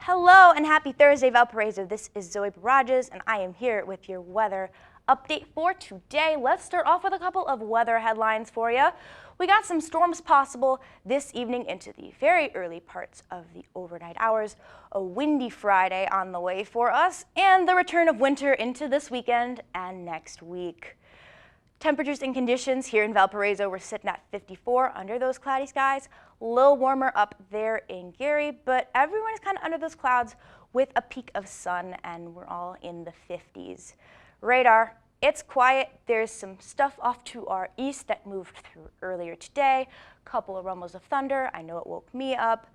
Hello and happy Thursday, Valparaiso. This is Zoe Barajaz, and I am here with your weather update for today. Let's start off with a couple of weather headlines for you. We got some storms possible this evening into the very early parts of the overnight hours. A windy Friday on the way for us, and the return of winter into this weekend and next week. Temperatures and conditions here in Valparaiso, we're sitting at 54 under those cloudy skies. A little warmer up there in Gary, but everyone is kind of under those clouds with a peak of sun, and we're all in the 50s. Radar, it's quiet. There's some stuff off to our east that moved through earlier today. A couple of rumbles of thunder. I know it woke me up.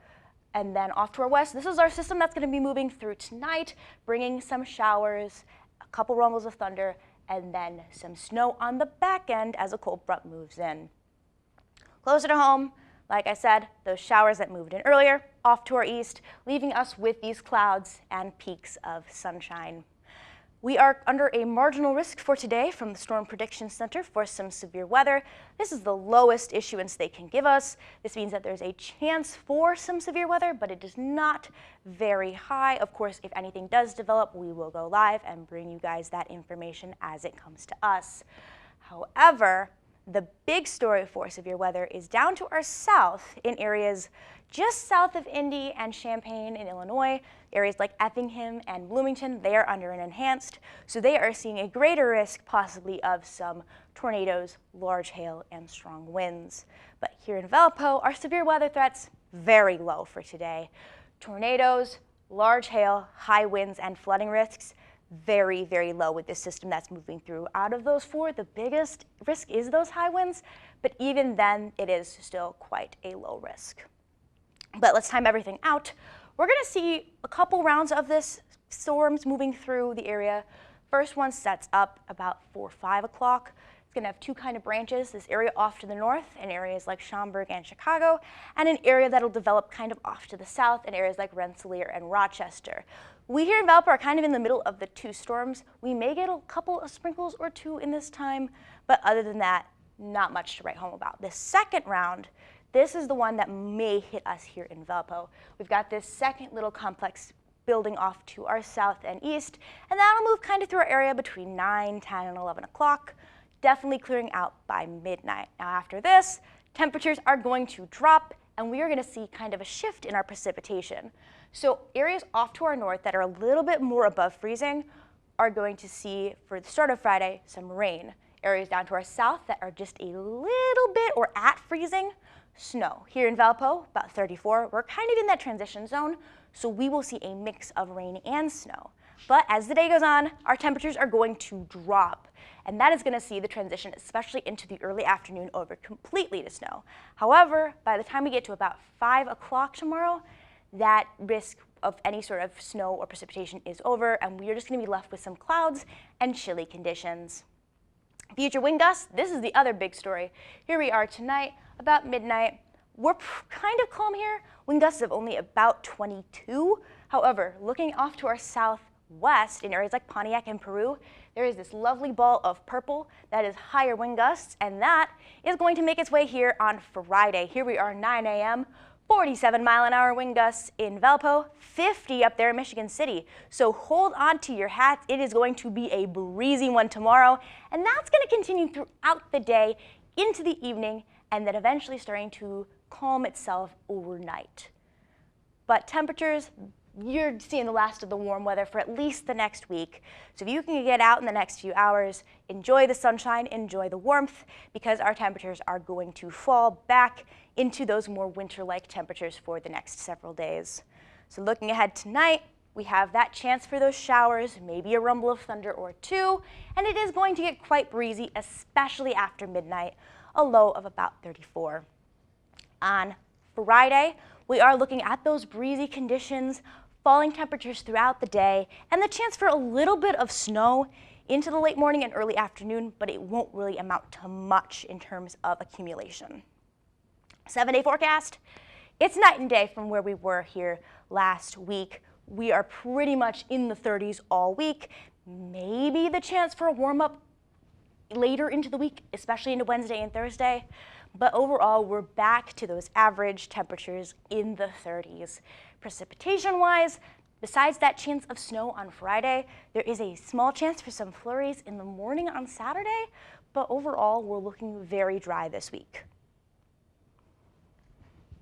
And then off to our west, this is our system that's going to be moving through tonight, bringing some showers, a couple rumbles of thunder, and then some snow on the back end as a cold front moves in. Closer to home, like I said, those showers that moved in earlier, off to our east, leaving us with these clouds and peaks of sunshine. We are under a marginal risk for today from the Storm Prediction Center for some severe weather. This is the lowest issuance they can give us. This means that there's a chance for some severe weather, but it is not very high. Of course, if anything does develop, we will go live and bring you guys that information as it comes to us. However, the big story for severe weather is down to our south in areas just south of Indy and Champaign in Illinois. Areas like Effingham and Bloomington, they are under an enhanced, so they are seeing a greater risk possibly of some tornadoes, large hail, and strong winds. But here in Valpo, our severe weather threats very low for today. Tornadoes, large hail, high winds, and flooding risks very, very low with this system that's moving through. Out of those four, the biggest risk is those high winds, but even then, it is still quite a low risk. But let's time everything out. We're going to see a couple rounds of this storms moving through the area. First one sets up about 4 or 5 o'clock. It's going to have two kind of branches, this area off to the north in areas like Schaumburg and Chicago, and an area that'll develop kind of off to the south in areas like Rensselaer and Rochester. We here in Valpo are kind of in the middle of the two storms. We may get a couple of sprinkles or two in this time, but other than that, not much to write home about. The second round, this is the one that may hit us here in Valpo. We've got this second little complex building off to our south and east, and that'll move kind of through our area between 9, 10, and 11 o'clock, definitely clearing out by midnight. Now after this, temperatures are going to drop, and we are going to see kind of a shift in our precipitation. So areas off to our north that are a little bit more above freezing are going to see, for the start of Friday, some rain. Areas down to our south that are just a little bit or at freezing, snow. Here in Valpo, about 34, we're kind of in that transition zone, so we will see a mix of rain and snow. But as the day goes on, our temperatures are going to drop, and that is going to see the transition, especially into the early afternoon, over completely to snow. However, by the time we get to about 5 o'clock tomorrow, that risk of any sort of snow or precipitation is over, and we are just going to be left with some clouds and chilly conditions. Future wind gusts, this is the other big story. Here we are tonight, about midnight. We're kind of calm here. Wind gusts of only about 22. However, looking off to our southwest in areas like Pontiac and Peru, there is this lovely ball of purple that is higher wind gusts, and that is going to make its way here on Friday. Here we are, 9 a.m., 47-mile-an-hour wind gusts in Valpo, 50 up there in Michigan City. So hold on to your hats. It is going to be a breezy one tomorrow, and that's going to continue throughout the day into the evening, and then eventually starting to calm itself overnight. But temperatures, you're seeing the last of the warm weather for at least the next week. So if you can get out in the next few hours, enjoy the sunshine, enjoy the warmth, because our temperatures are going to fall back into those more winter-like temperatures for the next several days. So looking ahead tonight, we have that chance for those showers, maybe a rumble of thunder or two, and it is going to get quite breezy, especially after midnight, a low of about 34. On Friday, we are looking at those breezy conditions, falling temperatures throughout the day, and the chance for a little bit of snow into the late morning and early afternoon, but it won't really amount to much in terms of accumulation. 7-day forecast, it's night and day from where we were here last week. We are pretty much in the 30s all week. Maybe the chance for a warm up later into the week, especially into Wednesday and Thursday. But overall, we're back to those average temperatures in the 30s. Precipitation-wise, besides that chance of snow on Friday, there is a small chance for some flurries in the morning on Saturday, but overall, we're looking very dry this week.